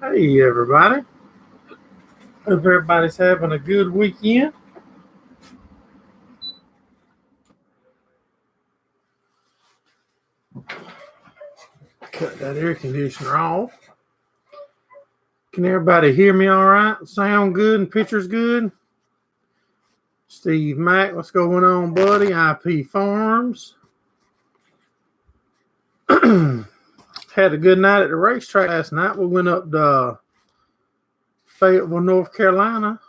Hey everybody. Hope everybody's having a good weekend. Cut that air conditioner off. Can everybody hear me all right? Sound good and pictures good? Steve Mack, what's going on, buddy? IP Farms. Had a good night at the racetrack last night. We went up to Fayetteville, North Carolina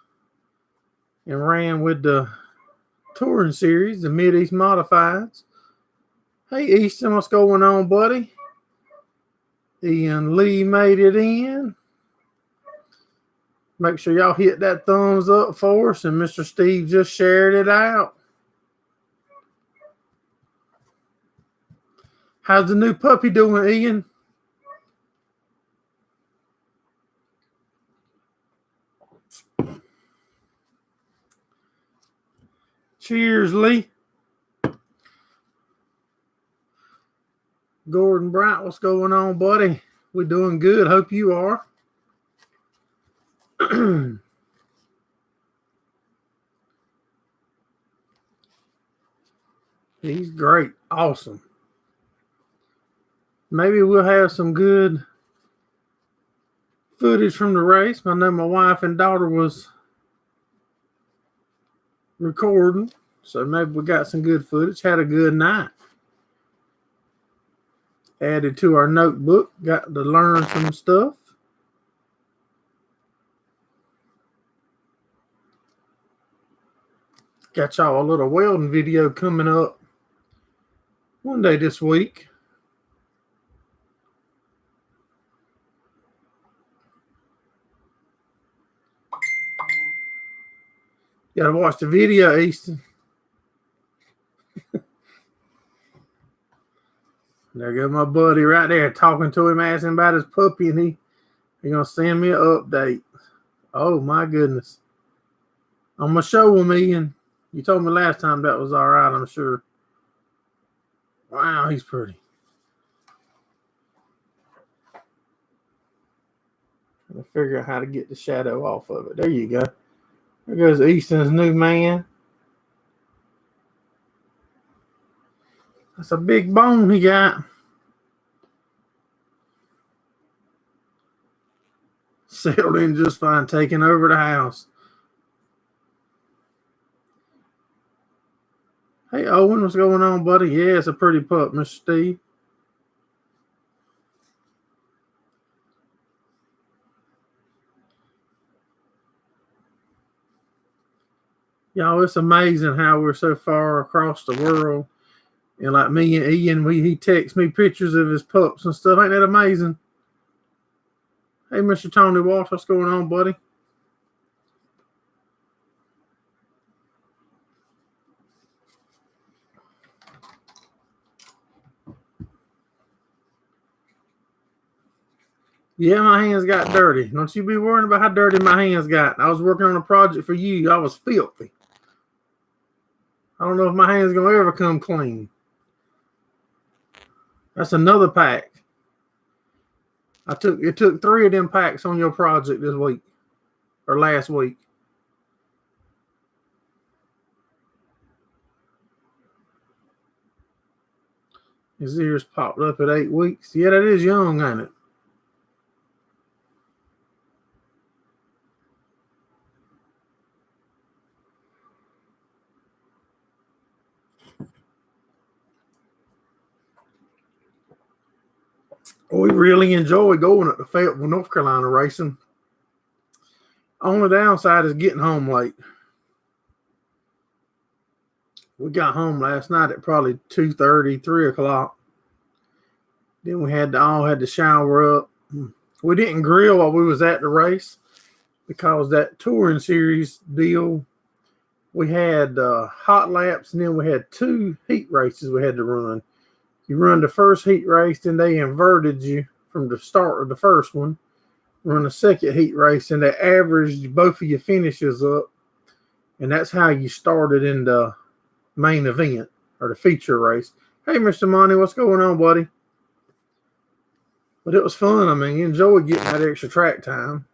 and ran with the touring series, the Mid-East Modifieds. Hey, Easton, what's going on, buddy? Ian Lee made it in. Make sure y'all hit that thumbs up for us, and Mr. Steve just shared it out. How's the new puppy doing, Ian? Cheers, Lee. Gordon Bright, what's going on, buddy? We doing good. Hope you are. He's great. Awesome. Maybe we'll have some good footage from the race. I know my wife and daughter was recording, so maybe we got some good footage. Had a good night. Added to our notebook. Got to learn some stuff. Got y'all a little welding video coming up one day this week. Gotta watch the video, Easton. There goes my buddy right there talking to him, asking about his puppy, and he gonna send me an update. Oh my goodness. I'm gonna show him, Ian. You told me last time that was all right, I'm sure. Wow, he's pretty. I'm gonna figure out how to get the shadow off of it. There you go. There goes Easton's new man. That's a big bone he got. Settled in just fine, taking over the house. Hey, Owen, what's going on, buddy? Yeah, it's a pretty pup, Mr. Steve. Y'all, it's amazing how we're so far across the world. And like me and Ian, he texts me pictures of his pups and stuff. Ain't that amazing? Hey, Mr. Tony Walsh, what's going on, buddy? Yeah, my hands got dirty. Don't you be worrying about how dirty my hands got. I was working on a project for you. I was filthy. I don't know if my hands going to ever come clean. That's another pack. It took 3 of them packs on your project this week or last week. His ears popped up at 8 weeks. Yeah, that is young, ain't it? We really enjoy going up to Fayetteville, North Carolina racing. Only downside is getting home late. We got home last night at probably 2:30, 3 o'clock. Then we all had to shower up. We didn't grill while we was at the race because that touring series deal, we had hot laps, and then we had 2 heat races we had to run. You run the first heat race, then they inverted you from the start of the first one. Run the second heat race, and they averaged both of your finishes up. And that's how you started in the main event or the feature race. Hey, Mr. Monty, what's going on, buddy? But it was fun. I mean, you enjoy getting that extra track time.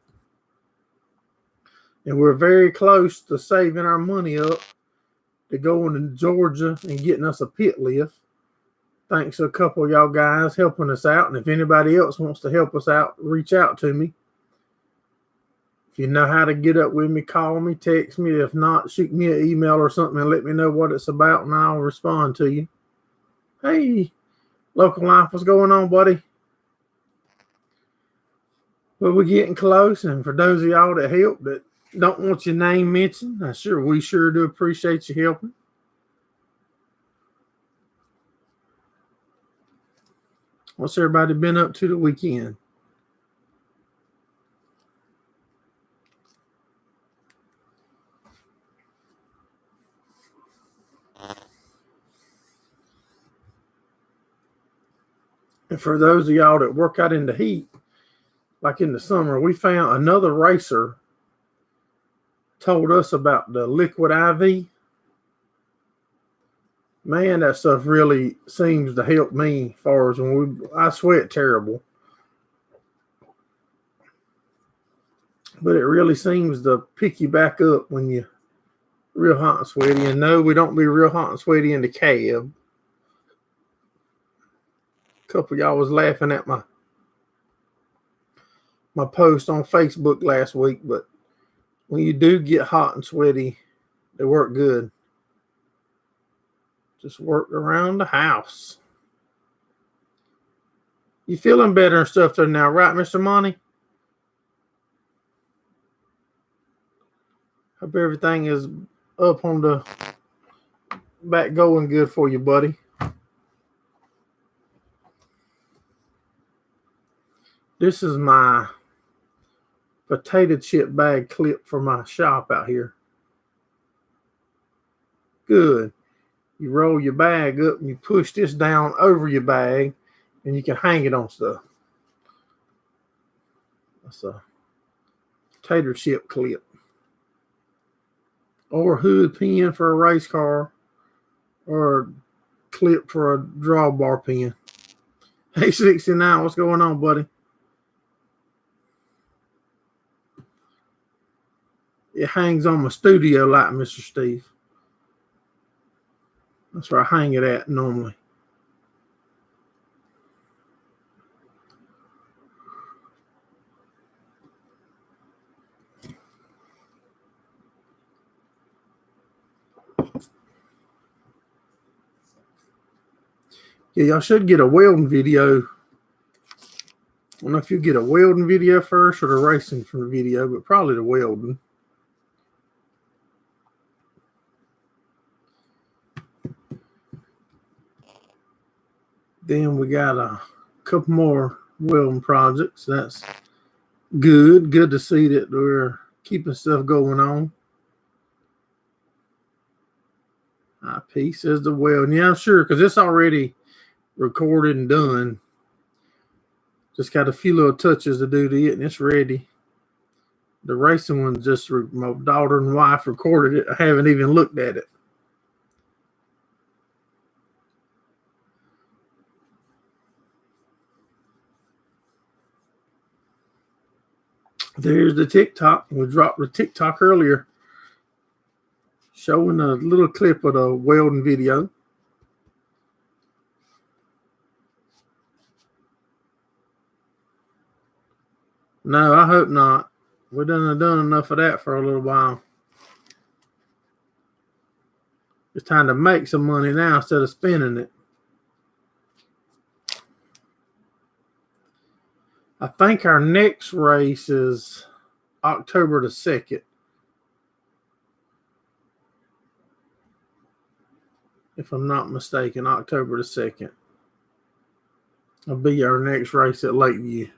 And we're very close to saving our money up to going to Georgia and getting us a pit lift. Thanks to a couple of y'all guys helping us out. And if anybody else wants to help us out, reach out to me. If you know how to get up with me, call me, text me. If not, shoot me an email or something and let me know what it's about, and I'll respond to you. Hey, Local Life, what's going on, buddy? Well, we're getting close, and for those of y'all that help that don't want your name mentioned, we sure do appreciate you helping. What's everybody been up to the weekend? And for those of y'all that work out in the heat, like in the summer, we found another racer told us about the liquid IV. Man, that stuff really seems to help me as far as I sweat terrible. But it really seems to pick you back up when you're real hot and sweaty. And no, we don't be real hot and sweaty in the cab. A couple of y'all was laughing at my post on Facebook last week, but when you do get hot and sweaty, they work good. Just work around the house. You feeling better and stuff there now, right, Mr. Monty? Hope everything is up on the back going good for you, buddy. This is my potato chip bag clip for my shop out here. Good. You roll your bag up and you push this down over your bag and you can hang it on stuff. That's a potato chip clip. Or hood pin for a race car, or a clip for a drawbar pin. Hey, 69, what's going on, buddy? It hangs on my studio light, Mr. Steve. That's where I hang it at normally. Yeah, y'all should get a welding video. I don't know if you get a welding video first or the racing from the video, but probably the welding. Then we got a couple more welding projects. That's good. Good to see that we're keeping stuff going on. IP says the welding. Yeah, I'm sure, because it's already recorded and done. Just got a few little touches to do to it, and it's ready. The racing one, just my daughter and wife recorded it. I haven't even looked at it. There's the TikTok. We dropped the TikTok earlier, showing a little clip of the welding video. No, I hope not. We done enough of that for a little while. It's time to make some money now instead of spending it. I think our next race is October the 2nd. If I'm not mistaken, October the 2nd. Will be our next race at Lakeview.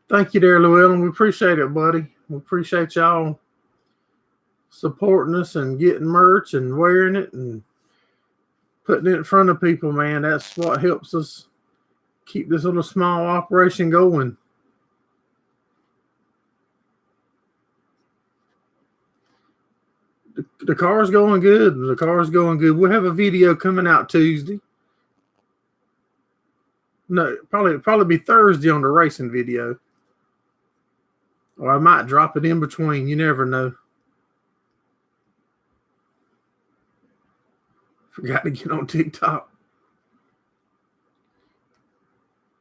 Thank you there, Llewellyn. We appreciate it, buddy. We appreciate y'all supporting us and getting merch and wearing it and putting it in front of people, man. That's what helps us keep this little small operation going. The The car's going good. The car's going good. We'll have a video coming out Tuesday. No, probably be Thursday on the racing video. Or I might drop it in between. You never know. Forgot to get on TikTok.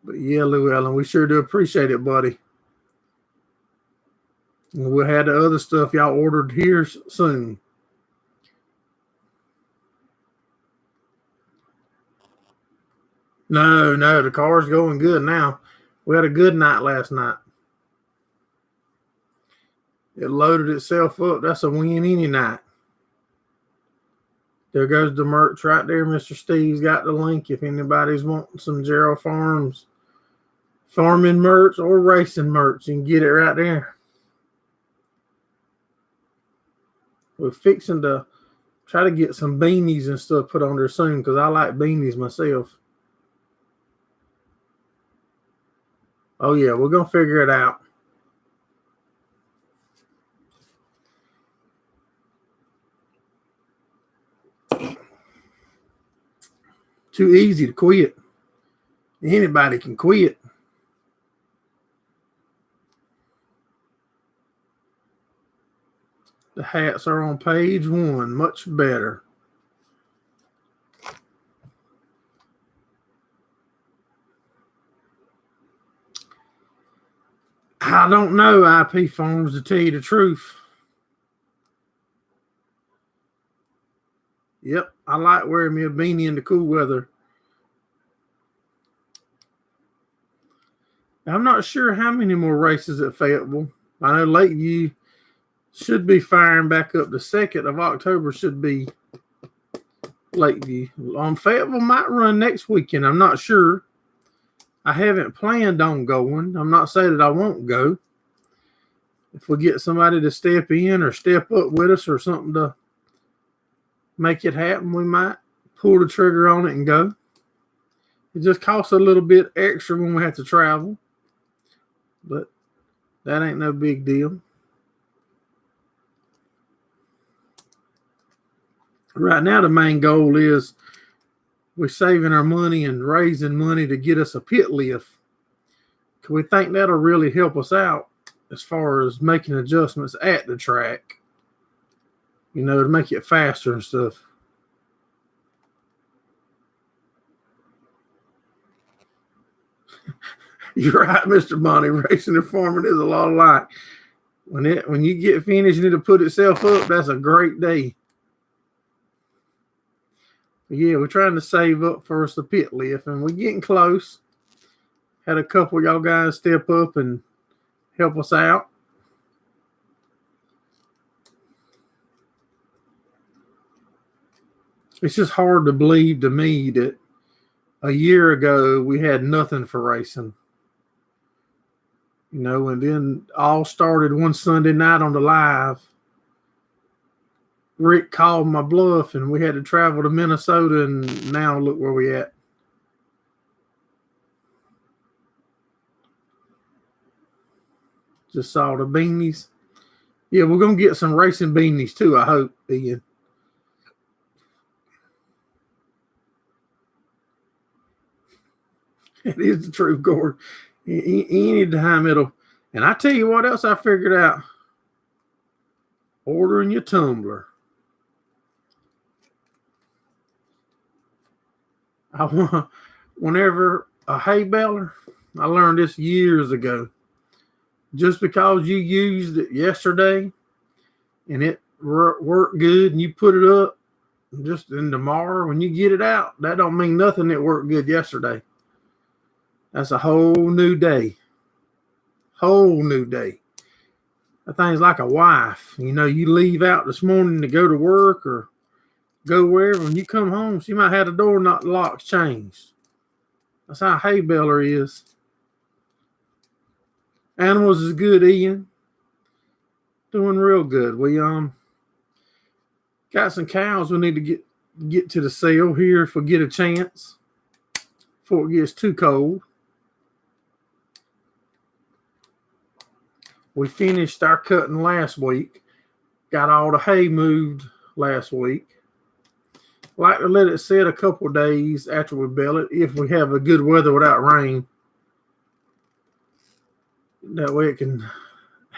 But yeah, Llewellyn, we sure do appreciate it, buddy. And we'll have the other stuff y'all ordered here soon. No, the car's going good now. We had a good night last night. It loaded itself up. That's a win any night. There goes the merch right there. Mr. Steve's got the link if anybody's wanting some Gerraldfarms farming merch or racing merch. You can get it right there. We're fixing to try to get some beanies and stuff put on there soon because I like beanies myself. Oh, yeah, we're going to figure it out. Too easy to quit. Anybody can quit. The hats are on page 1. Much better. I don't know, IP Farms, to tell you the truth. Yep, I like wearing me a beanie in the cool weather. I'm not sure how many more races at Fayetteville. I know Lakeview should be firing back up. The 2nd of October should be Lakeview. Fayetteville might run next weekend. I'm not sure. I haven't planned on going. I'm not saying that I won't go. If we get somebody to step in or step up with us or something to make it happen, we might pull the trigger on it and go. It just costs a little bit extra when we have to travel, but that ain't no big deal. Right now, the main goal is we're saving our money and raising money to get us a pit lift. We think that'll really help us out as far as making adjustments at the track, you know, to make it faster and stuff. You're right, Mr. Bonnie. Racing and farming is a lot alike. When you get finished and it'll put itself up, that's a great day. Yeah, we're trying to save up for us a pit lift, and we're getting close. Had a couple of y'all guys step up and help us out. It's just hard to believe to me that a year ago we had nothing for racing. You know, and then all started one Sunday night on the live. Rick called my bluff and we had to travel to Minnesota, and now look where we at. Just saw the beanies. Yeah, we're going to get some racing beanies too, I hope, Ian. It is the truth, Gordon. Anytime it'll. And I tell you what else I figured out. Ordering your tumbler. Whenever a hay baler, I learned this years ago. Just because you used it yesterday and it worked good and you put it up just in tomorrow when you get it out, that don't mean nothing that worked good yesterday. That's a whole new day. Whole new day. That thing's like a wife. You know, you leave out this morning to go to work or go wherever, when you come home, she might have the door not locks changed. That's how a hay baler is. Animals is good, Ian. Doing real good. We got some cows we need to get to the sale here if we get a chance before it gets too cold. We finished our cutting last week. Got all the hay moved last week. Like to let it sit a couple days after we bale it if we have a good weather without rain. That way it can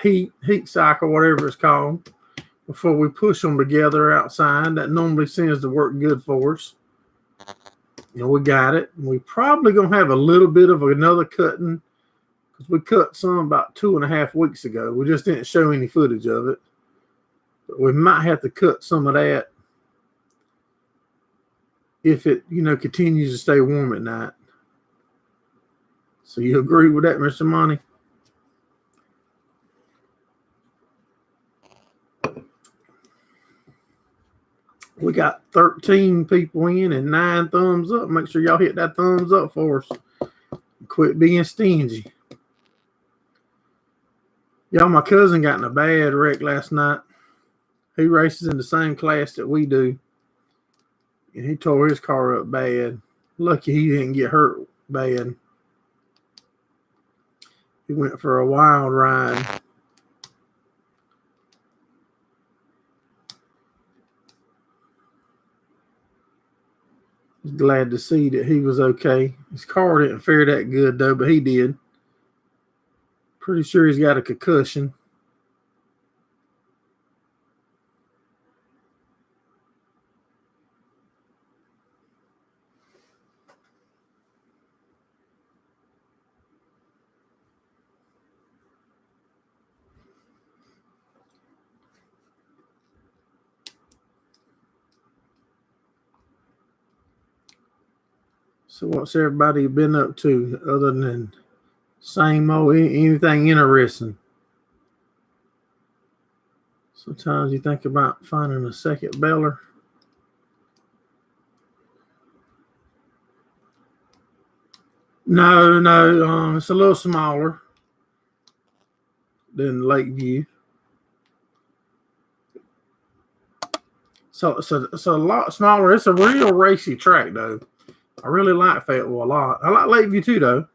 heat cycle, whatever it's called, before we push them together outside. That normally seems to work good for us. We got it. We probably going to have a little bit of another cutting because we cut some about 2.5 weeks ago. We just didn't show any footage of it. But we might have to cut some of that if it, continues to stay warm at night. So you agree with that, Mr. Monty? We got 13 people in and 9 thumbs up. Make sure y'all hit that thumbs up for us. Quit being stingy. Y'all, my cousin got in a bad wreck last night. He races in the same class that we do. And he tore his car up bad. Lucky he didn't get hurt bad. He went for a wild ride. Glad to see that he was okay. His car didn't fare that good, though, but he did. Pretty sure he's got a concussion. So what's everybody been up to other than same old, anything interesting? Sometimes you think about finding a second baler. No, it's a little smaller than Lakeview. So it's a lot smaller. It's a real racy track, though. I really like Fayetteville a lot. I like Lakeview too, though.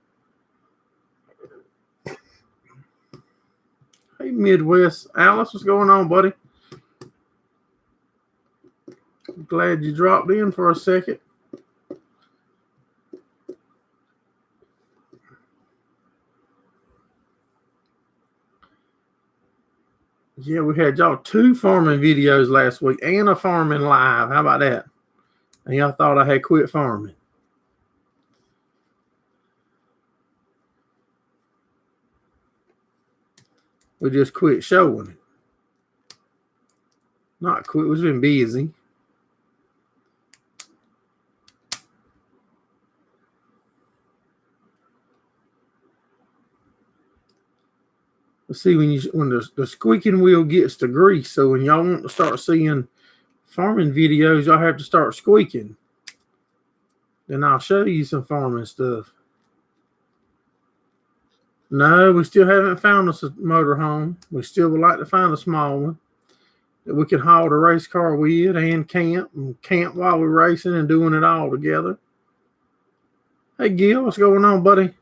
Hey, Midwest. Alice, what's going on, buddy? I'm glad you dropped in for a second. Yeah, we had y'all 2 farming videos last week and a farming live. How about that? And y'all thought I had quit farming. We just quit showing it. Not quit, we've been busy. Let's see when the squeaking wheel gets to grease. So when y'all want to start seeing farming videos, y'all have to start squeaking. Then I'll show you some farming stuff. No, we still haven't found us a motorhome. We still would like to find a small one that we can haul the race car with and camp while we're racing and doing it all together. Hey, Gil, what's going on, buddy?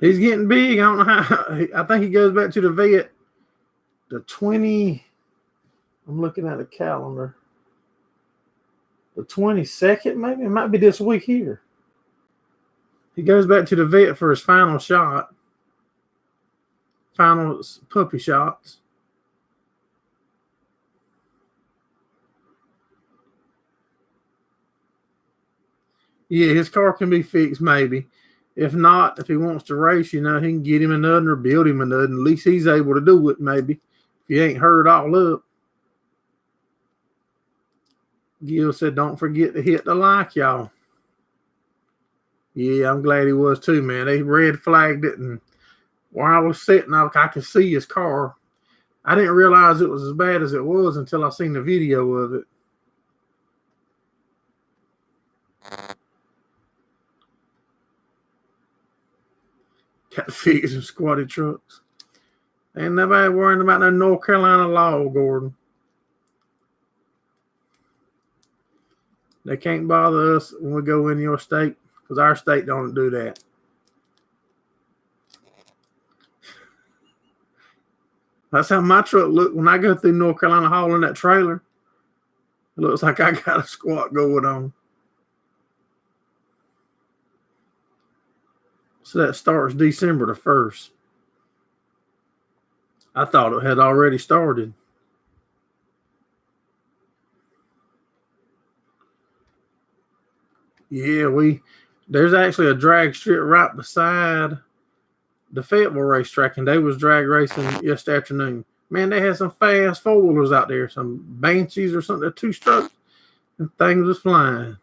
He's getting big. I don't know how. I think he goes back to the vet the 20. I'm looking at the calendar. The 22nd, maybe? It might be this week here. He goes back to the vet for his final shot. Final puppy shots. Yeah, his car can be fixed, maybe. If not, if he wants to race, he can get him another or build him another. At least he's able to do it, maybe. If he ain't hurt all up. Gil said, don't forget to hit the like, y'all. Yeah, I'm glad he was too, man. They red flagged it, and where I was sitting, I could see his car. I didn't realize it was as bad as it was until I seen the video of it. Got to fix some squatty trucks. Ain't nobody worrying about no North Carolina law, Gordon. They can't bother us when we go in your state because our state don't do that. That's how my truck look when I go through North Carolina hauling that trailer. It looks like I got a squat going on. So that starts December the 1st. I thought it had already started. Yeah, there's actually a drag strip right beside the Fayetteville racetrack, and they was drag racing yesterday afternoon. Man, they had some fast four-wheelers out there, some Banshees or something, two-stroke, and things was flying.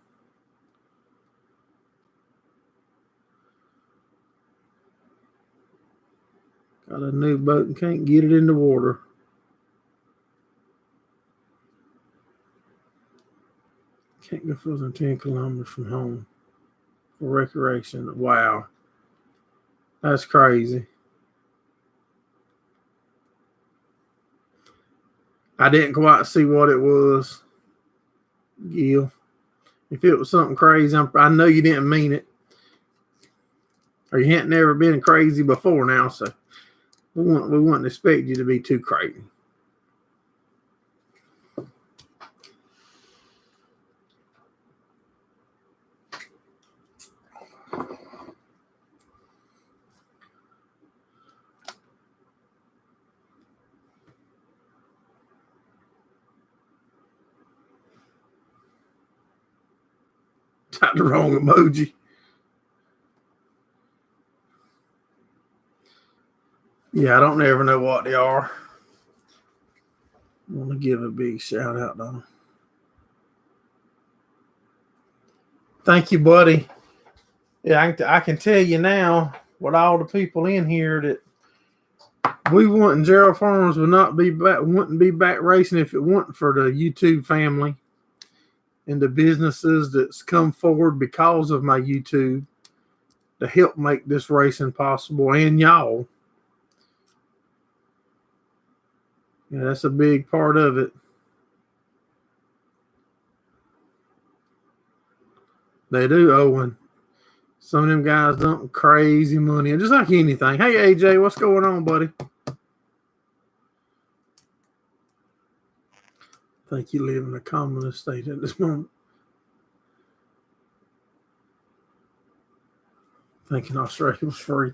Got a new boat and can't get it in the water. Can't go further than 10 kilometers from home for recreation. Wow. That's crazy. I didn't quite see what it was, Gil. If it was something crazy, I know you didn't mean it. Or you hadn't never been crazy before now, so we wouldn't expect you to be too crazy. Got the wrong emoji. Yeah, I don't ever know what they are. I want to give a big shout out, though. Thank you, buddy. Yeah, I can tell you now, with all the people in here, that we want Gerraldfarms wouldn't be back racing if it wasn't for the YouTube family and the businesses that's come forward because of my YouTube to help make this racing possible, and y'all. Yeah, that's a big part of it. They do, Owen. Some of them guys dump crazy money, just like anything. Hey, AJ, what's going on, buddy? I think you live in a communist state at this moment. Thinking Australia was free.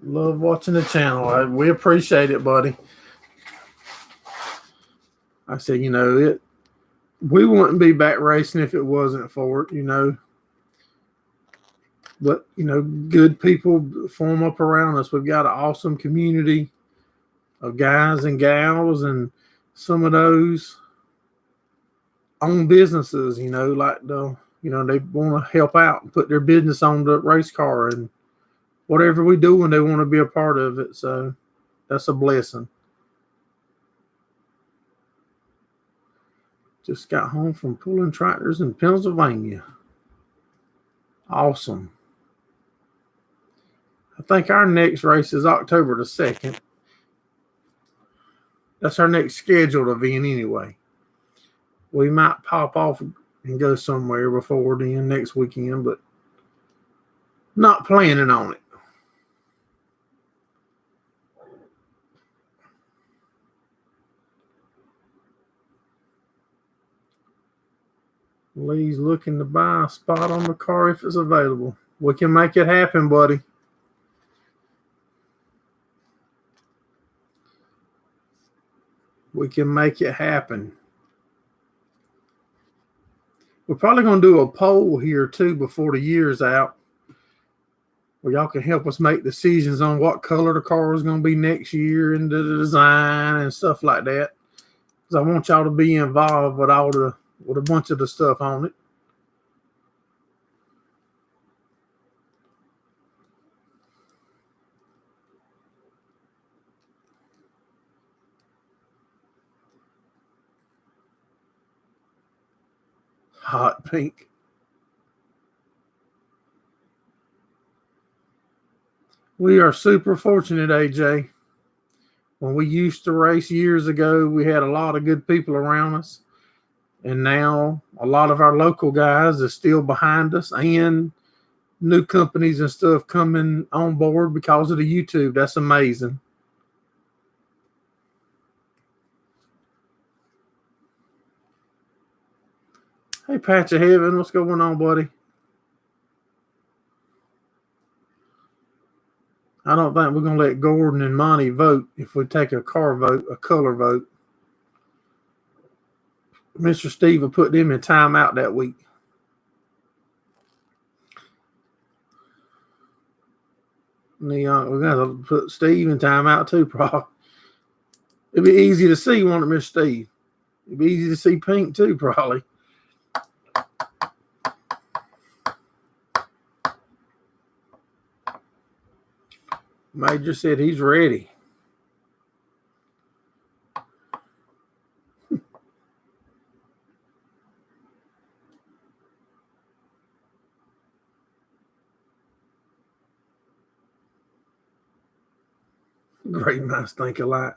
Love watching the channel. We appreciate it, buddy. I said, we wouldn't be back racing if it wasn't for it, But, good people form up around us. We've got an awesome community of guys and gals, and some of those own businesses, like they want to help out and put their business on the race car, and whatever we do, and they want to be a part of it. So that's a blessing. Just got home from pulling tractors in Pennsylvania. Awesome. I think our next race is October the 2nd. That's our next scheduled event anyway. We might pop off and go somewhere before then next weekend, but not planning on it. Lee's looking to buy a spot on the car if it's available. We can make it happen, buddy. We can make it happen. We're probably going to do a poll here, too, before the year's out, where y'all can help us make decisions on what color the car is going to be next year and the design and stuff like that. Because I want y'all to be involved with with a bunch of the stuff on it. Hot pink. We are super fortunate, AJ. When we used to race years ago, we had a lot of good people around us. And now a lot of our local guys are still behind us, and new companies and stuff coming on board because of the YouTube. That's amazing. Hey, Patch of Heaven, what's going on, buddy? I don't think we're going to let Gordon and Monty vote if we take a color vote. Mr. Steve will put them in timeout that week. We're going to put Steve in timeout too, probably. It'd be easy to see, won't it, Mr. Steve? It'd be easy to see Pink too, probably. Major said he's ready. Great minds think alike.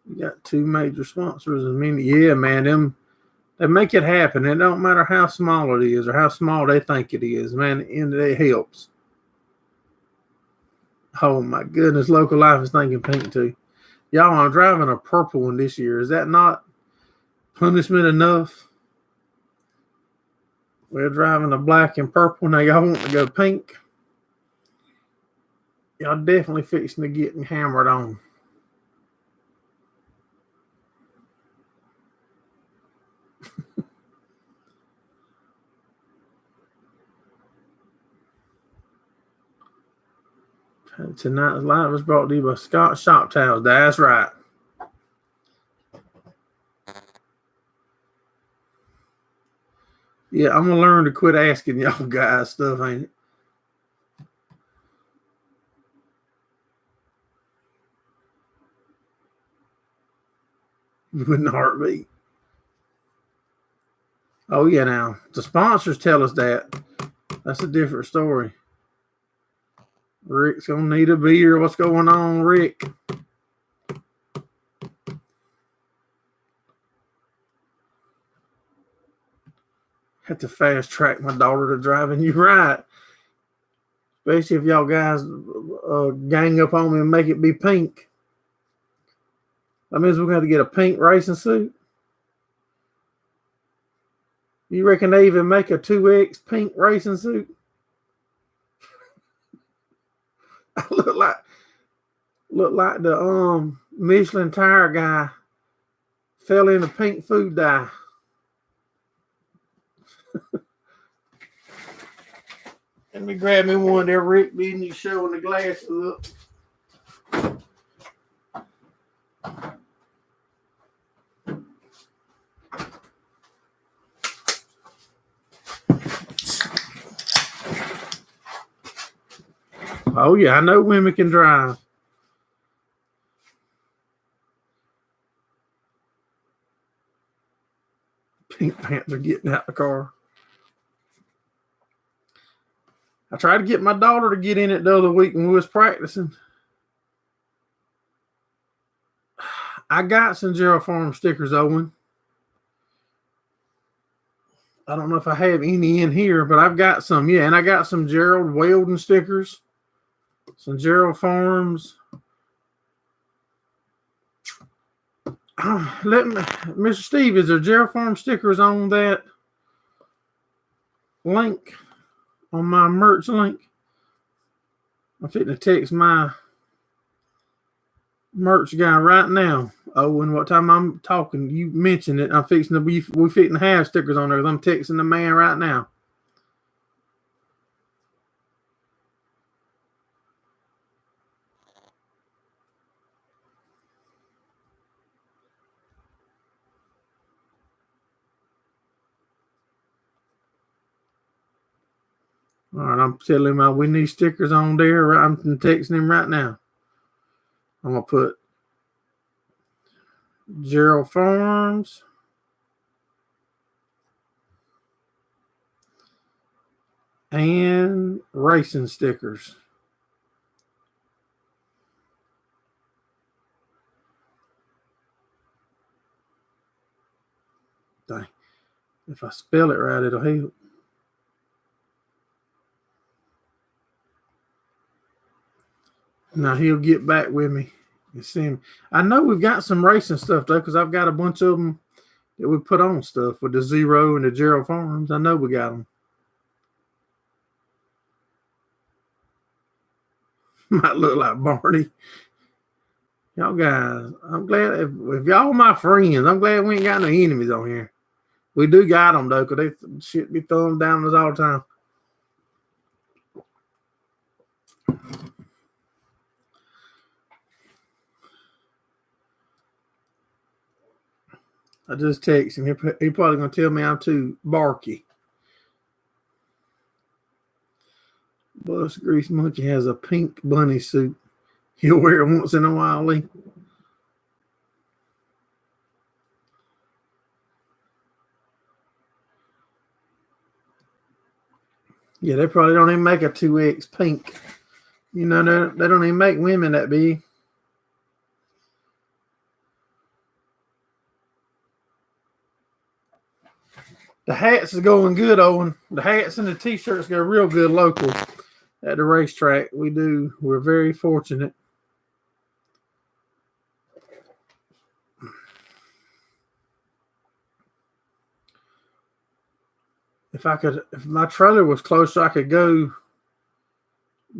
You got two major sponsors and many. Yeah, man, they make it happen. It don't matter how small it is or how small they think it is, man. And it helps. Oh my goodness, Local Life is thinking Pink too. Y'all, I'm driving a purple one this year. Is that not punishment enough? We're driving a black and purple. Now y'all want to go pink? Y'all definitely fixing to get hammered on. Tonight's live was brought to you by Scott Shop Towels. That's right. Yeah, I'm gonna learn to quit asking y'all guys stuff, ain't it? You wouldn't heartbeat. Oh yeah, now the sponsors tell us that. That's a different story. Rick's gonna need a beer. What's going on, Rick? Had to fast track my daughter to driving. You right. Especially if y'all guys gang up on me and make it be pink. That means we're going to have to get a pink racing suit. You reckon they even make a 2X pink racing suit? I look like the Michelin tire guy fell in a pink food dye. Let me grab me one there, Rick, being you showing the glasses up. Oh yeah, I know women can drive. Pink Panther getting out the car. I tried to get my daughter to get in it the other week when we was practicing. I got some Gerraldfarms stickers, Owen. I don't know if I have any in here, but I've got some. Yeah, and I got some Gerald Weldon stickers. Some Gerraldfarms. Mr. Steve, is there Gerraldfarms stickers on that link? On my merch link? I'm fitting to text my merch guy right now. Oh, and what time I'm talking, you mentioned it. I'm fixing to we're fixing to have stickers on there. I'm texting the man right now. All right, I'm telling him we need stickers on there. I'm texting him right now. I'm gonna put Gerraldfarms and racing stickers. Dang. If I spell it right, it'll help. Now he'll get back with me and send. I know we've got some racing stuff though, because I've got a bunch of them that we put on stuff with the Zero and the Gerraldfarms. I know we got them. Might look like Barney. Y'all guys, I'm glad if y'all my friends, I'm glad we ain't got no enemies on here. We do got them though, because they shit be throwing down us all the time. I just text him. He probably gonna tell me I'm too barky. Bus Grease Monkey has a pink bunny suit. He'll wear it once in a while, Lee. Yeah, they probably don't even make a 2X pink. You know, they don't even make women that big. The hats is going good, Owen. The hats and the t-shirts go real good local at the racetrack. We're very fortunate. If my trailer was closer, I could go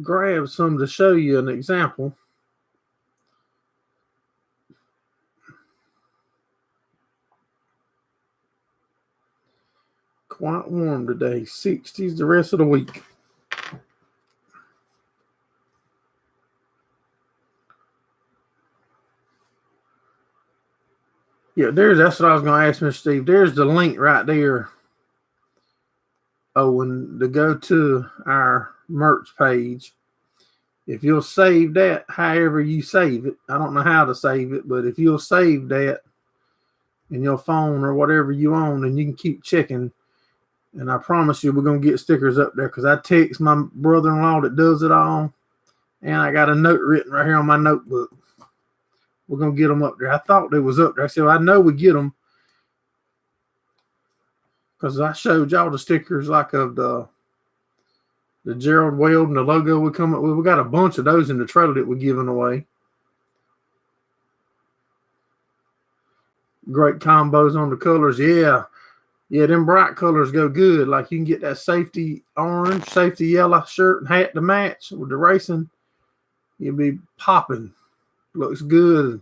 grab some to show you an example. Quite warm today, 60s the rest of the week. Yeah, that's what I was going to ask Mr. Steve. There's the link right there. Owen, to go to our merch page. If you'll save that, however you save it, I don't know how to save it, but if you'll save that in your phone or whatever you own, and you can keep checking, and I promise you we're going to get stickers up there, because I text my brother-in-law that does it all, and I got a note written right here on my notebook. We're going to get them up there. I thought they was up there. I said, well, I know we get them, because I showed y'all the stickers like of the Gerald Weld and the logo we come up with. We got a bunch of those in the trailer that we're giving away. Great combos on the colors. Yeah, them bright colors go good. Like you can get that safety orange, safety yellow shirt and hat to match with the racing. You'll be popping. Looks good.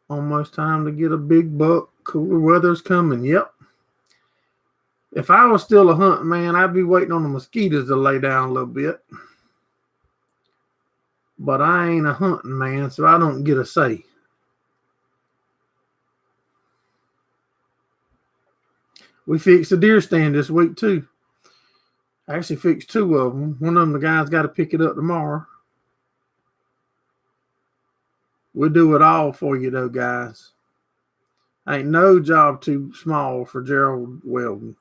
Almost time to get a big buck. Cooler weather's coming. Yep. If I was still a hunting man, I'd be waiting on the mosquitoes to lay down a little bit. But I ain't a hunting man, so I don't get a say. We fixed a deer stand this week, too. I actually fixed two of them. One of them, the guy's got to pick it up tomorrow. We'll do it all for you, though, guys. Ain't no job too small for Gerald welding.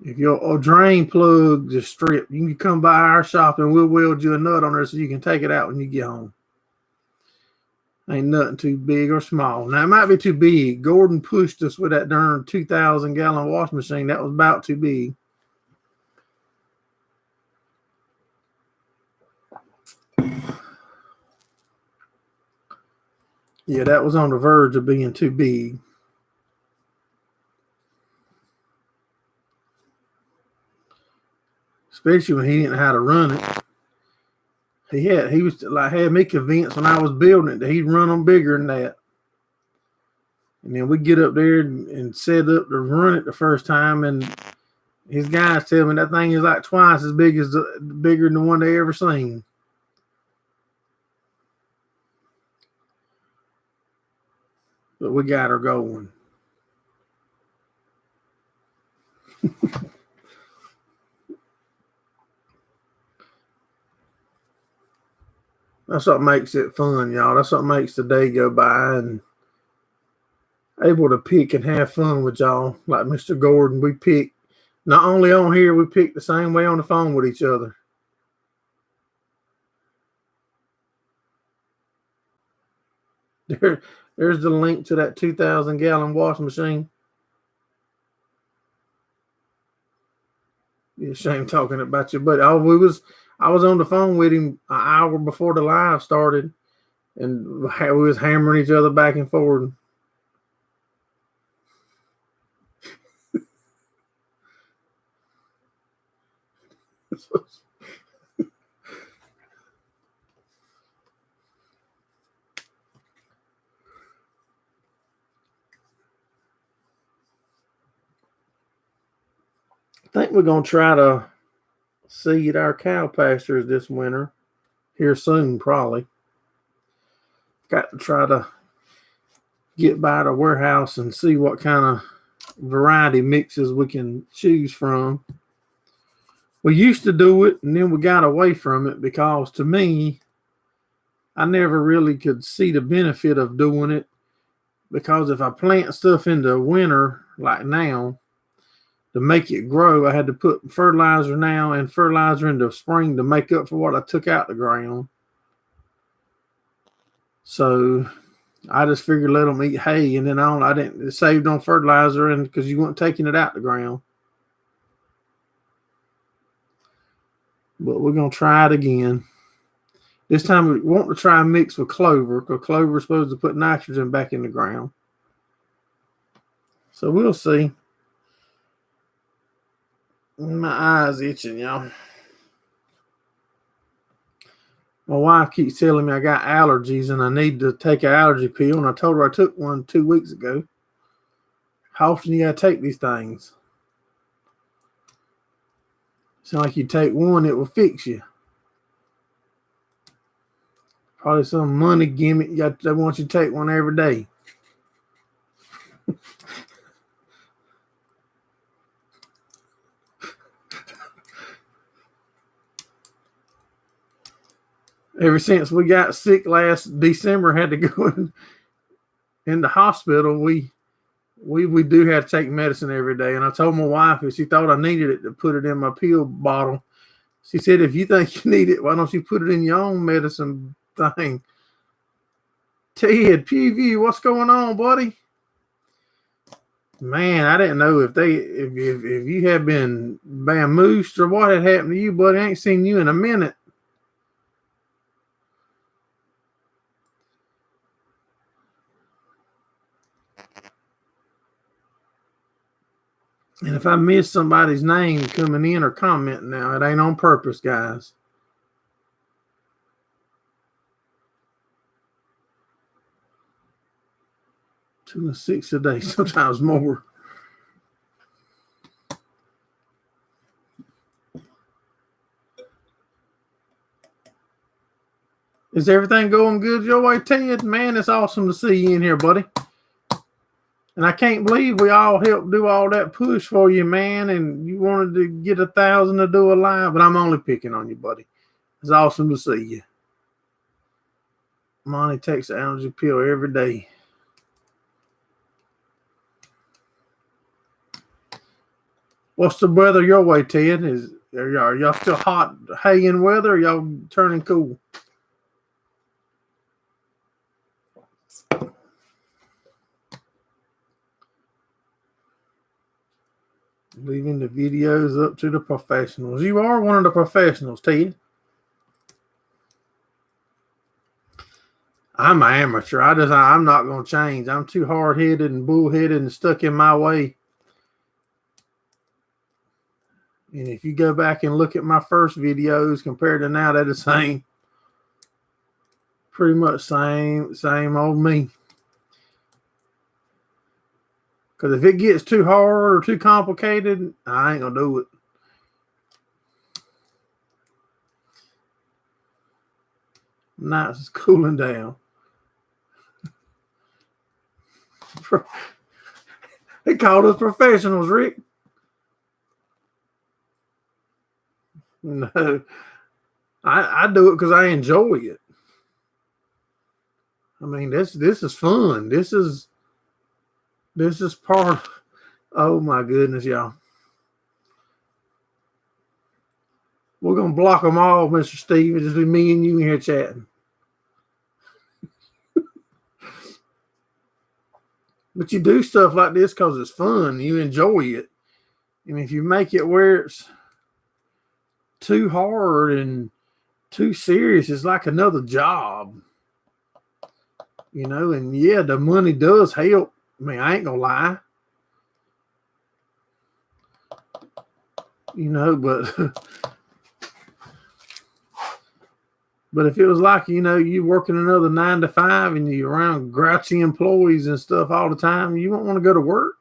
If your drain plug just stripped, you can come by our shop and we'll weld you a nut on there so you can take it out when you get home. Ain't nothing too big or small. Now, it might be too big. Gordon pushed us with that darn 2,000-gallon wash machine. That was about too big. Yeah, that was on the verge of being too big. Especially when he didn't know how to run it. He had me convinced when I was building it that he'd run them bigger than that. And then we get up there and set up to run it the first time, and his guys tell me that thing is like twice as big as bigger than the one they ever seen. But we got her going. That's what makes it fun, y'all. That's what makes the day go by and able to pick and have fun with y'all. Like Mr. Gordon, we pick not only on here, we pick the same way on the phone with each other. There's the link to that 2,000-gallon washing machine. Be ashamed talking about you, but I was on the phone with him an hour before the live started, and we was hammering each other back and forth. I think we're gonna try to seed our cow pastures this winter here soon, probably. Got to try to get by the warehouse and see what kind of variety mixes we can choose from. We used to do it and then we got away from it because, to me, I never really could see the benefit of doing it, because if I plant stuff in the winter like now to make it grow, I had to put fertilizer now and fertilizer in the spring to make up for what I took out the ground. So I just figured let them eat hay, and then I didn't saved on fertilizer, and because you weren't taking it out the ground. But we're gonna try it again. This time we want to try and mix with clover, because clover is supposed to put nitrogen back in the ground. So we'll see. My eyes itching, y'all. My wife keeps telling me I got allergies and I need to take an allergy pill, and I told her I took one 2 weeks ago. How often you gotta take these things? It's not like you take one, it will fix you. Probably some money gimmick. They want you to take one every day. Ever since we got sick last December, had to go in the hospital, we do have to take medicine every day. And I told my wife, if she thought I needed it, to put it in my pill bottle. She said, if you think you need it, why don't you put it in your own medicine thing? Ted, PV, what's going on, buddy? Man, I didn't know if you had been bamboozled or what had happened to you, buddy. I ain't seen you in a minute. And if I miss somebody's name coming in or commenting now, it ain't on purpose, guys. Two and 6 a day, sometimes more. Is everything going good your way, Ted? Man, it's awesome to see you in here, buddy. And I can't believe we all helped do all that push for you, man. And you wanted to get 1,000 to do a live, but I'm only picking on you, buddy. It's awesome to see you. Monty takes an allergy pill every day. What's the weather your way, Ted? Are y'all still hot, haying weather, or y'all turning cool? Leaving the videos up to the professionals. You are one of the professionals, Ted. I'm an amateur. I'm not going to change. I'm too hard-headed and bullheaded and stuck in my way. And if you go back and look at my first videos compared to now, they're the same. Pretty much same old me. Because if it gets too hard or too complicated, I ain't going to do it. Nights is cooling down. They called us professionals, Rick. No. I do it because I enjoy it. I mean, this is fun. This is part of, oh my goodness, y'all. We're going to block them all, Mr. Steve. It'll just be me and you in here chatting. But you do stuff like this because it's fun. You enjoy it. And if you make it where it's too hard and too serious. It's like another job, and yeah, the money does help. I mean, I ain't gonna lie, but but if it was like, you working another 9 to 5 and you're around grouchy employees and stuff all the time, you won't want to go to work.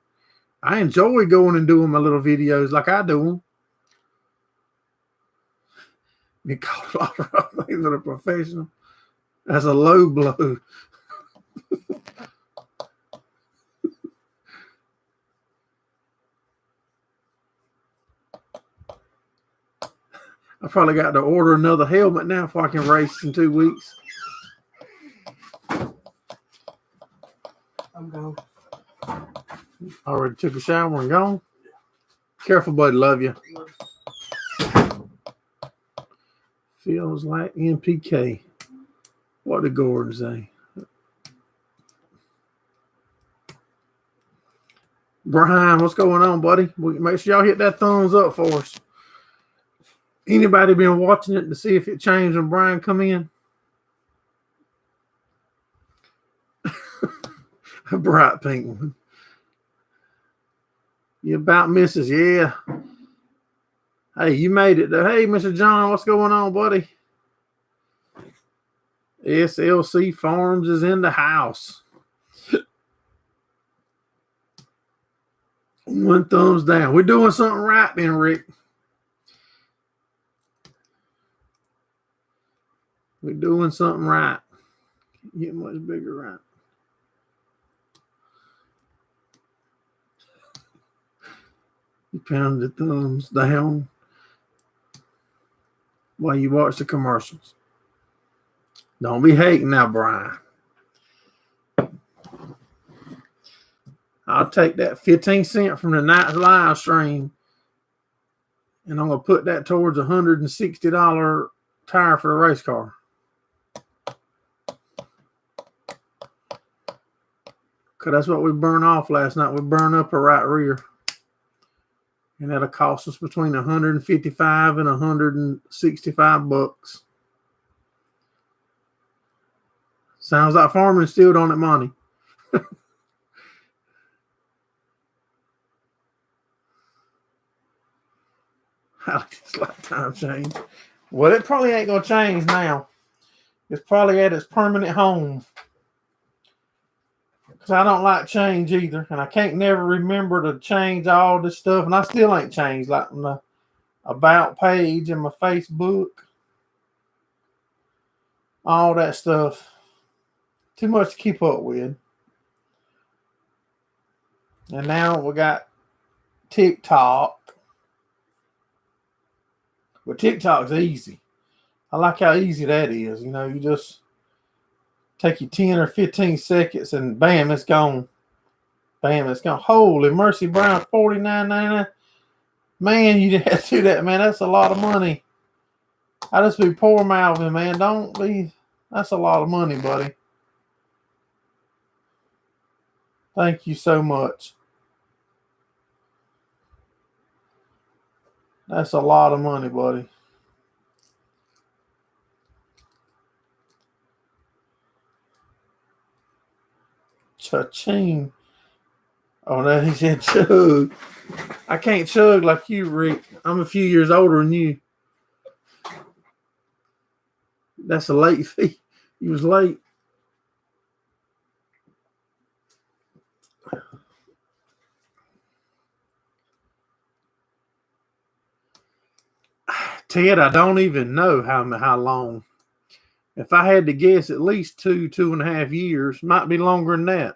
I enjoy going and doing my little videos like I do them. You call a lot of other things that are professional. That's a low blow. I probably got to order another helmet now if I can race in 2 weeks. I'm gone. Already took a shower and gone. Careful, buddy. Love you. Feels like NPK. What did Gordon say? Brian, what's going on, buddy? Make sure y'all hit that thumbs up for us. Anybody been watching it to see if it changed when Brian come in? A bright pink one. You about misses, yeah. Hey, you made it though. Hey, Mr. John, what's going on, buddy? SLC Farms is in the house. One thumbs down. We're doing something right then, Rick. We're doing something right. Get much bigger, right? You pound the thumbs down while you watch the commercials. Don't be hating now, Brian. I'll take that 15 cents from the night's live stream, and I'm going to put that towards a $160 tire for a race car. Because that's what we burned off last night. We burned up a right rear. And that'll cost us between $155 and $165. Sounds like farming still don't it money. How did this lifetime change? Well, it probably ain't gonna change now. It's probably at its permanent home. Because I don't like change either. And I can't never remember to change all this stuff. And I still ain't changed. Like on the about page and my Facebook. All that stuff. Too much to keep up with. And now we got TikTok. Well, TikTok's easy. I like how easy that is. You just take you 10 or 15 seconds and bam, it's gone. Bam, it's gone. Holy mercy, Brian, $49.99. Man, you didn't have to do that, man. That's a lot of money. I just be poor mouthing, man. Don't be. That's a lot of money, buddy. Thank you so much. That's a lot of money, buddy. Cha-ching. Oh, no, he said chug. I can't chug like you, Rick. I'm a few years older than you. That's a late fee. He was late. Ted, I don't even know how long. If I had to guess, at least 2.5 years. Might be longer than that.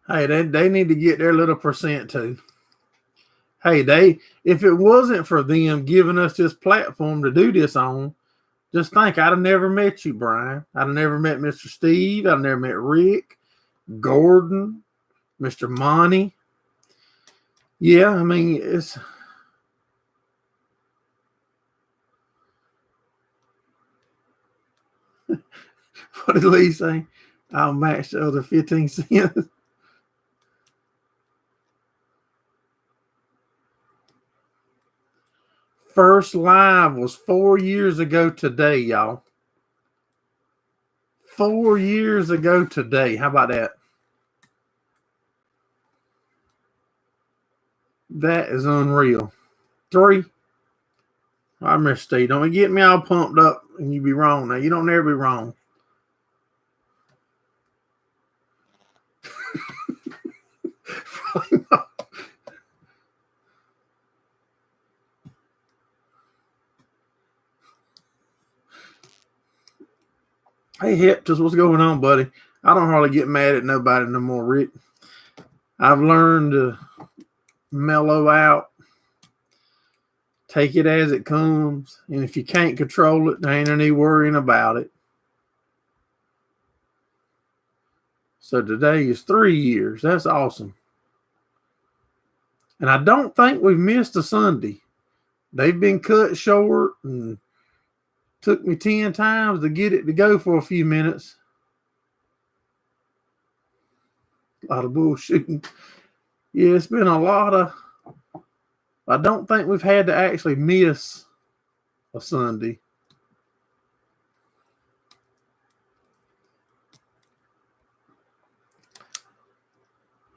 Hey, they need to get their little percent too. Hey, if it wasn't for them giving us this platform to do this on, just think, I'd have never met you, Brian. I'd have never met Mr. Steve. I'd have never met Rick, Gordon, Mr. Monty. Yeah, I mean, it's... What did Lee say? I'll match the other 15 cents. First live was 4 years ago today, y'all. 4 years ago today. How about that? That is unreal. 3. I remember Steve. Don't get me all pumped up and you be wrong. Now, you don't never be wrong. Hey, Heptus, what's going on, buddy? I don't hardly get mad at nobody no more, Rick. I've learned to mellow out, take it as it comes, and if you can't control it, there ain't any worrying about it. So today is 3 years. That's awesome. And I don't think we've missed a Sunday. They've been cut short and took me 10 times to get it to go for a few minutes. A lot of bullshitting. Yeah, it's been a lot of... I don't think we've had to actually miss a Sunday.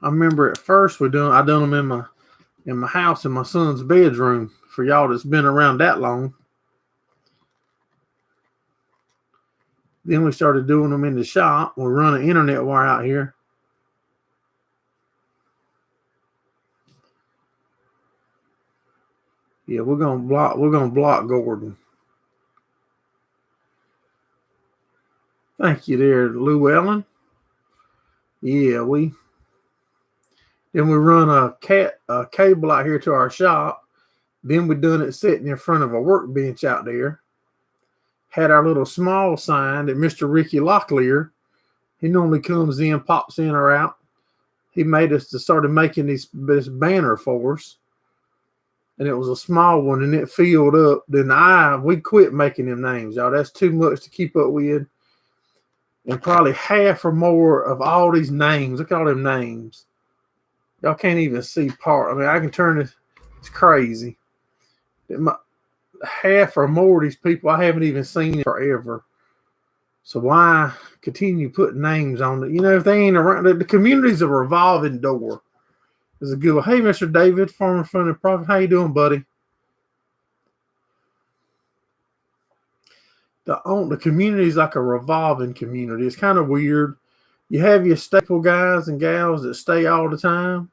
I remember at first I done them in my house in my son's bedroom. For y'all that's been around that long. Then we started doing them in the shop. We run an internet wire out here. Yeah, we're gonna block Gordon. Thank you there, Llewellyn. Yeah, then we run a cable out here to our shop. Then we done it sitting in front of a workbench out there. Had our little small sign that Mr. Ricky Locklear, he normally comes in, pops in or out. He made us to started making this banner for us. And it was a small one and it filled up. Then we quit making them names, y'all. That's too much to keep up with. And probably half or more of all these names. Look at all them names. Y'all can't even see part. I mean, I can turn it. It's crazy. Half or more of these people I haven't even seen forever. So why continue putting names on it? You know, if they ain't around, the community's a revolving door. It's a good one. Hey, Mr. David, Farmer Fund and Profit. How you doing, buddy? The community is like a revolving community. It's kind of weird. You have your staple guys and gals that stay all the time,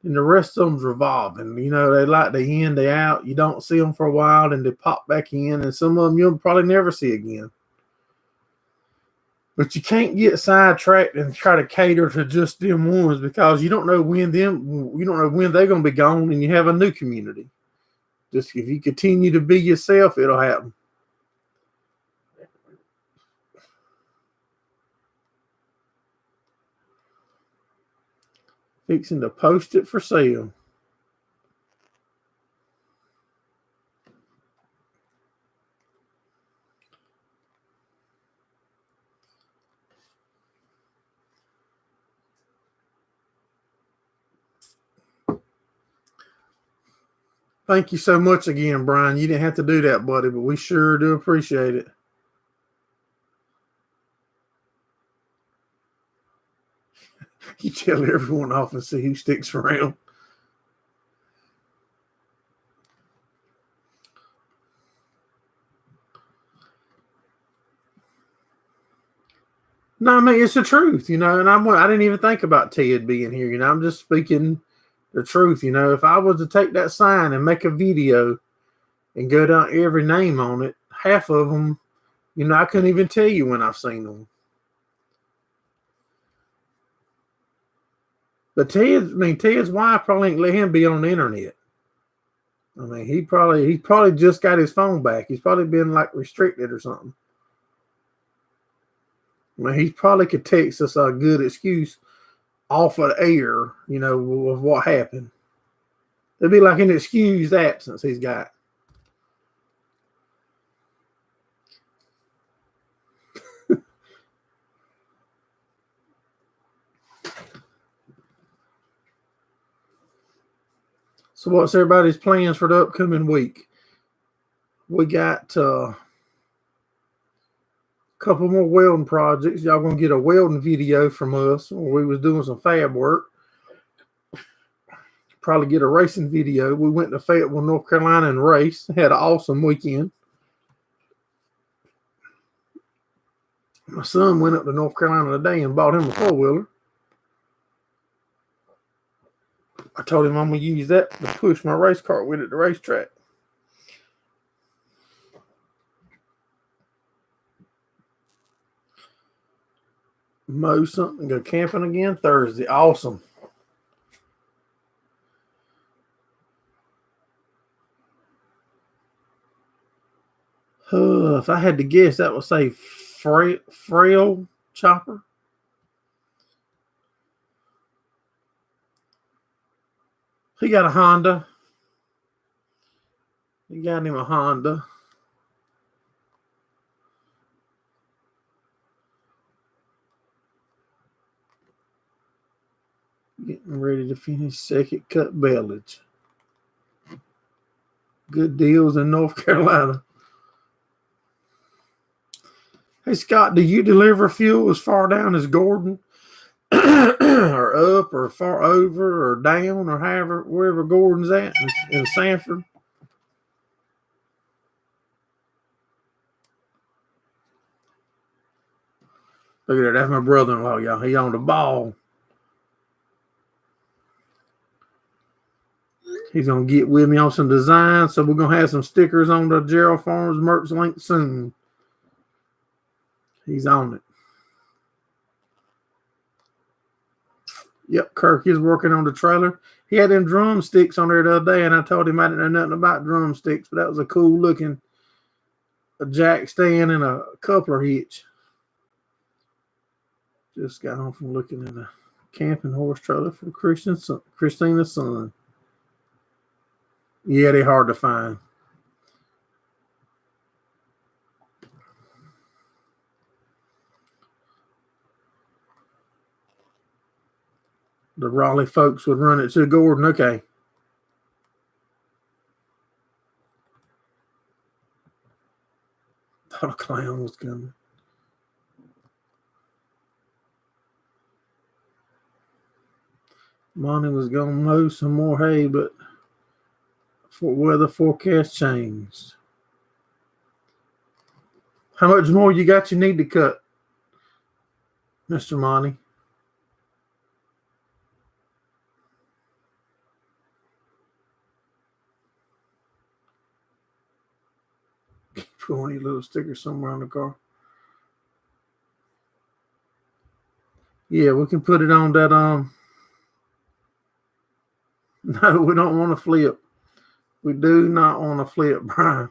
and the rest of them's revolving. You know, they like day in, day out. You don't see them for a while, and they pop back in, and some of them you'll probably never see again. But you can't get sidetracked and try to cater to just them ones because you don't know when they're going to be gone, and you have a new community. Just if you continue to be yourself, it'll happen. Fixing to post it for sale. Thank you so much again, Brian. You didn't have to do that, buddy, but we sure do appreciate it. You tell everyone off and see who sticks around. No, I mean, it's the truth, you know, and I didn't even think about Ted being here, you know, I'm just speaking the truth, you know. If I was to take that sign and make a video and go down every name on it, half of them, you know, I couldn't even tell you when I've seen them. But Ted's wife probably ain't let him be on the internet. I mean, he probably just got his phone back. He's probably been like restricted or something. I mean, he probably could text us a good excuse off of the air, you know, of what happened. It'd be like an excused absence he's got. So what's everybody's plans for the upcoming week? We got a couple more welding projects. Y'all gonna get a welding video from us where we was doing some fab work. Probably get a racing video. We went to Fayetteville, North Carolina and raced. Had an awesome weekend. My son went up to North Carolina today and bought him a four-wheeler. I told him I'm going to use that to push my race car with at the racetrack. Mow something, go camping again Thursday. Awesome. If I had to guess, that would say frail chopper. He got a Honda. He got him a Honda. Getting ready to finish second cut bellage. Good deals in North Carolina. Hey, Scott, do you deliver fuel as far down as Gordon? Or up or far over or down or however, wherever Gordon's at in Sanford? Look at that. That's my brother-in-law, y'all. He on the ball. He's going to get with me on some designs. So we're going to have some stickers on the Gerraldfarms merch link soon. He's on it. Yep, Kirk is working on the trailer. He had them drumsticks on there the other day, and I told him I didn't know nothing about drumsticks, but that was a cool looking jack stand and a coupler hitch. Just got home from looking at a camping horse trailer for Christina's son. Yeah, they're hard to find. The Raleigh folks would run it to Gordon. Okay. Thought a clown was coming. Monty was going to mow some more hay, but weather forecast changed. How much more you got you need to cut, Mr. Monty? Put one of your little stickers somewhere on the car. Yeah, we can put it on that. No, we don't want to flip. We do not want to flip, Brian.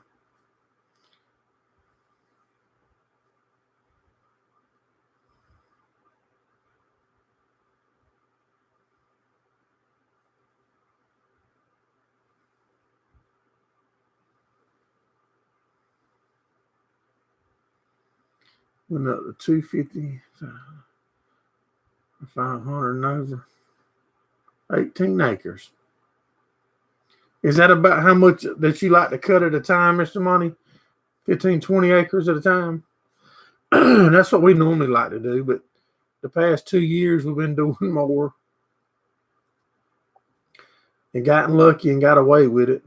Went up to 250, 500 and over. 18 acres. Is that about how much that you like to cut at a time, Mr. Monty? 15, 20 acres at a time? That's what we normally like to do, but the past 2 years we've been doing more. And gotten lucky and got away with it.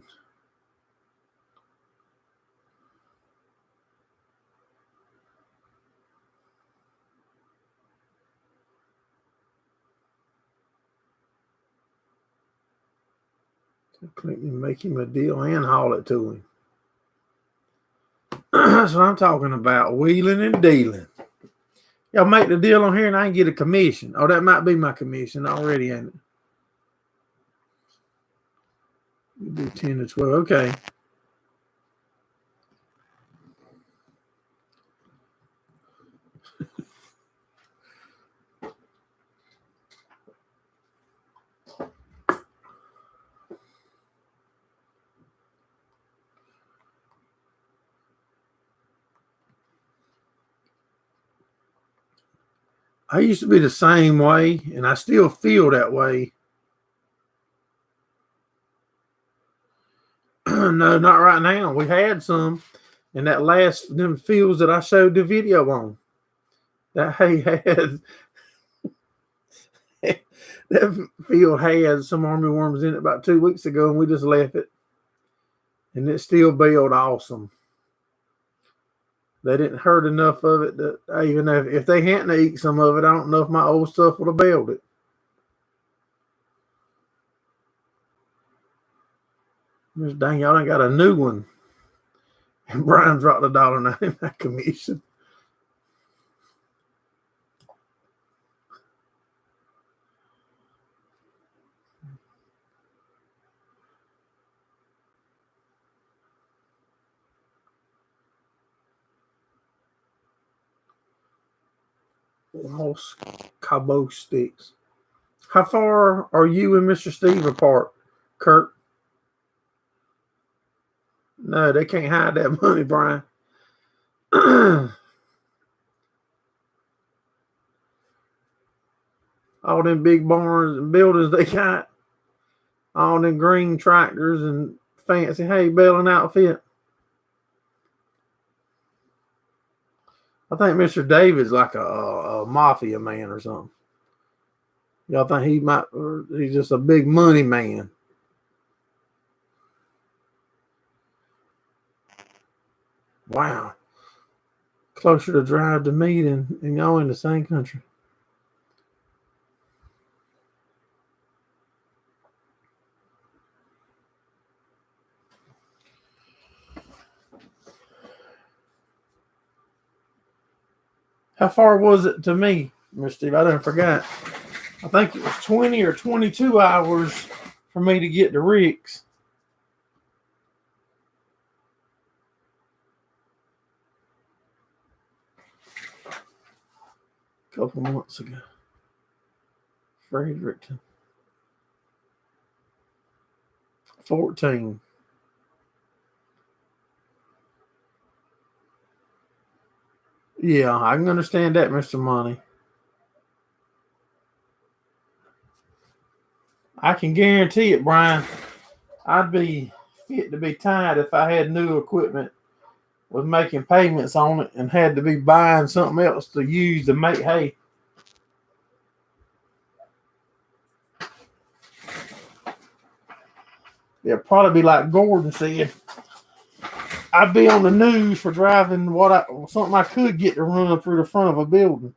Clinton make him a deal and haul it to him. That's what I'm talking about. Wheeling and dealing. Y'all make the deal on here and I can get a commission. Oh, that might be my commission already, ain't it? You do 10 to 12. Okay. I used to be the same way, and I still feel that way. No, not right now. We had some in that last them fields that I showed the video on. That hay had that field had some armyworms in it about 2 weeks ago, and we just left it, and it still bailed awesome. They didn't hurt enough of it that even if they hadn't eaten some of it, I don't know if my old stuff would have bailed it. Just dang, y'all ain't got a new one. And Brian dropped $1.99 commission. Lost Cabo sticks. How far are you and Mr. Steve apart, Kurt? No, they can't hide that money, Brian. All them big barns and buildings they got, all them green tractors and fancy hay baling outfit. I think Mr. David's like a mafia man or something. Y'all think he might, or he's just a big money man? Wow. Closer to drive to meet and y'all in the same country. How far was it to me, Mr. Steve? I didn't forget. I think it was 20 or 22 hours for me to get to Rick's. A couple months ago. Fredericton. 14. Yeah, I can understand that, Mr. Money. I can guarantee it, Brian. I'd be fit to be tied if I had new equipment, was making payments on it, and had to be buying something else to use to make hay. It'd probably be like Gordon said. I'd be on the news for driving something I could get to run through the front of a building.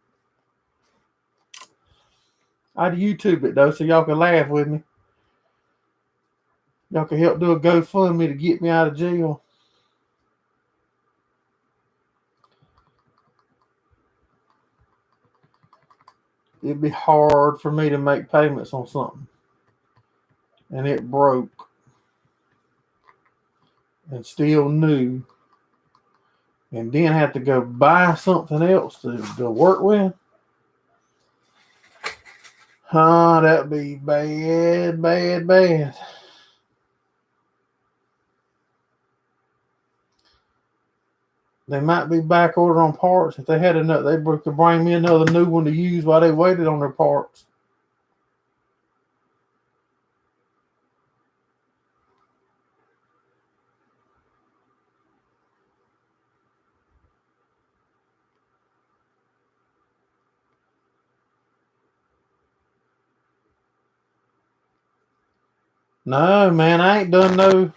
I'd YouTube it though, so y'all can laugh with me. Y'all can help do a GoFundMe to get me out of jail. It'd be hard for me to make payments on something, and it broke, and still new, and then have to go buy something else to work with. That'd be bad, bad, bad. They might be back order on parts. If they had enough, they could bring me another new one to use while they waited on their parts. No, man, I ain't done no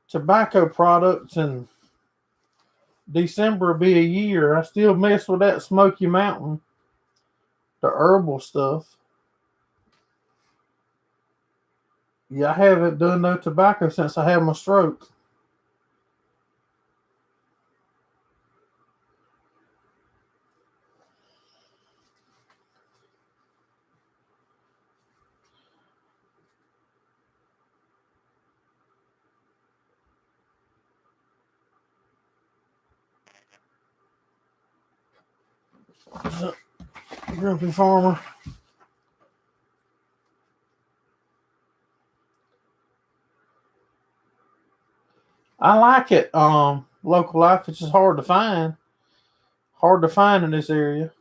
tobacco products, and December will be a year. I still mess with that Smoky Mountain, the herbal stuff. Yeah, I haven't done no tobacco since I had my stroke. Grumpy farmer. I like it. Local life, it's just hard to find. Hard to find in this area.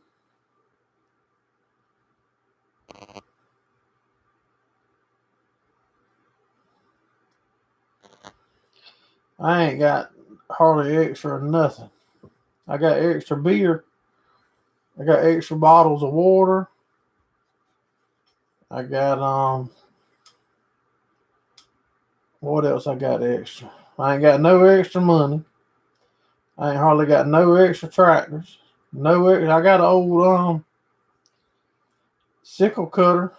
I ain't got hardly extra or nothing. I got extra beer. I got extra bottles of water. I got what else I got extra? I ain't got no extra money. I ain't hardly got no extra tractors. No extra. I got an old sickle cutter.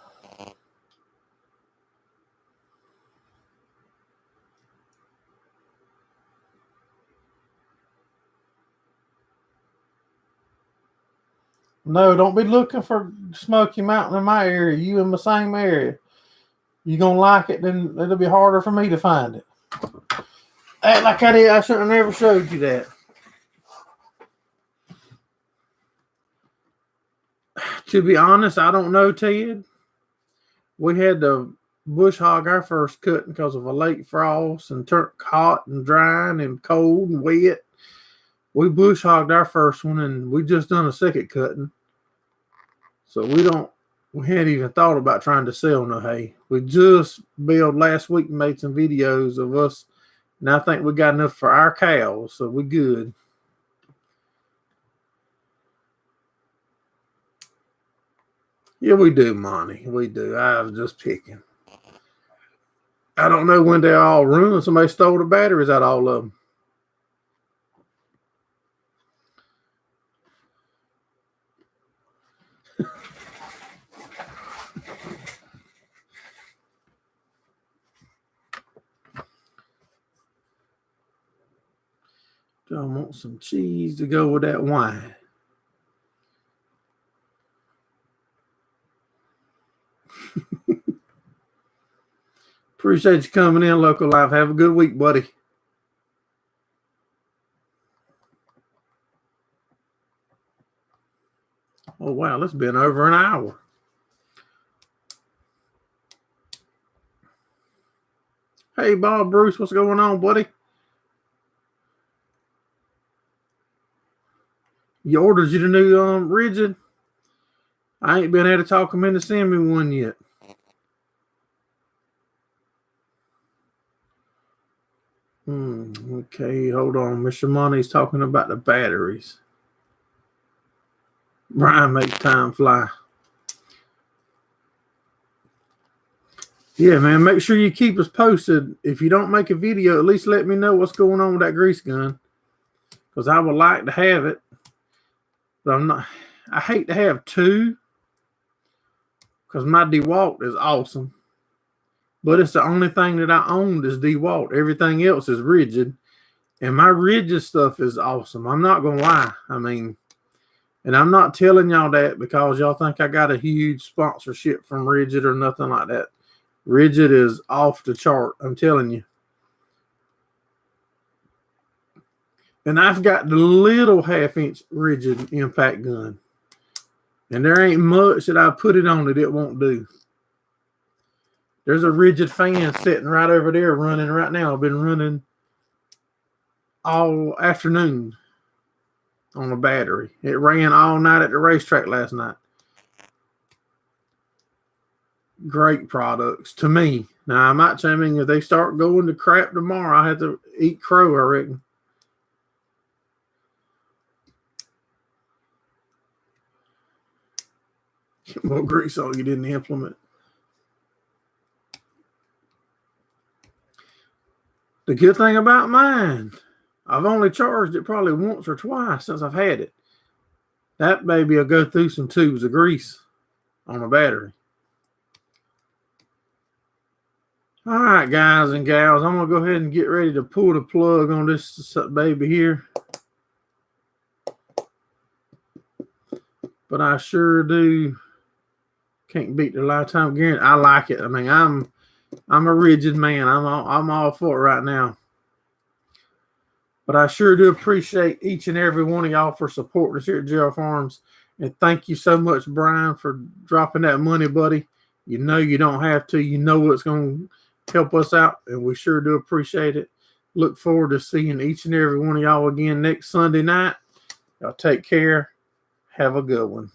No, don't be looking for Smoky Mountain in my area. You in the same area. You gonna like it, then it'll be harder for me to find it. Act like I did. I should have never showed you that. To be honest, I don't know, Ted. We had to bush hog our first cutting because of a late frost and turned hot and drying and cold and wet. We bush hogged our first one and we just done a second cutting. So we hadn't even thought about trying to sell no hay. We just bailed last week and made some videos of us. And I think we got enough for our cows, so we good. Yeah, we do, Monty. We do. I was just picking. I don't know when they all ruined. Somebody stole the batteries out of all of them. I want some cheese to go with that wine. Appreciate you coming in, Local Life. Have a good week, buddy. Oh, wow. It's been over an hour. Hey, Bob Bruce. What's going on, buddy? You ordered you the new rigid? I ain't been able to talk him into sending me one yet. Okay, hold on. Mr. Money's talking about the batteries. Brian makes time fly. Yeah, man, make sure you keep us posted. If you don't make a video, at least let me know what's going on with that grease gun. Because I would like to have it. But I hate to have two. Because my DeWalt is awesome. But it's the only thing that I owned is DeWalt. Everything else is rigid. And my rigid stuff is awesome. I'm not going to lie. I mean, and I'm not telling y'all that because y'all think I got a huge sponsorship from Rigid or nothing like that. Rigid is off the chart. I'm telling you. And I've got the little 1/2-inch rigid impact gun. And there ain't much that I put it on that it won't do. There's a rigid fan sitting right over there running right now. I've been running all afternoon on a battery. It ran all night at the racetrack last night. Great products to me. Now, I might tell you, if they start going to crap tomorrow, I have to eat crow, I reckon. Get more grease on you didn't implement. The good thing about mine, I've only charged it probably once or twice since I've had it. That baby will go through some tubes of grease on a battery. All right, guys and gals, I'm going to go ahead and get ready to pull the plug on this baby here. But I sure do can't beat the lifetime guarantee. I like it. I mean, I'm a rigid man. I'm all for it right now. But I sure do appreciate each and every one of y'all for supporting us here at Gerraldfarms. And thank you so much, Brian, for dropping that money, buddy. You know you don't have to. You know it's going to help us out, and we sure do appreciate it. Look forward to seeing each and every one of y'all again next Sunday night. Y'all take care. Have a good one.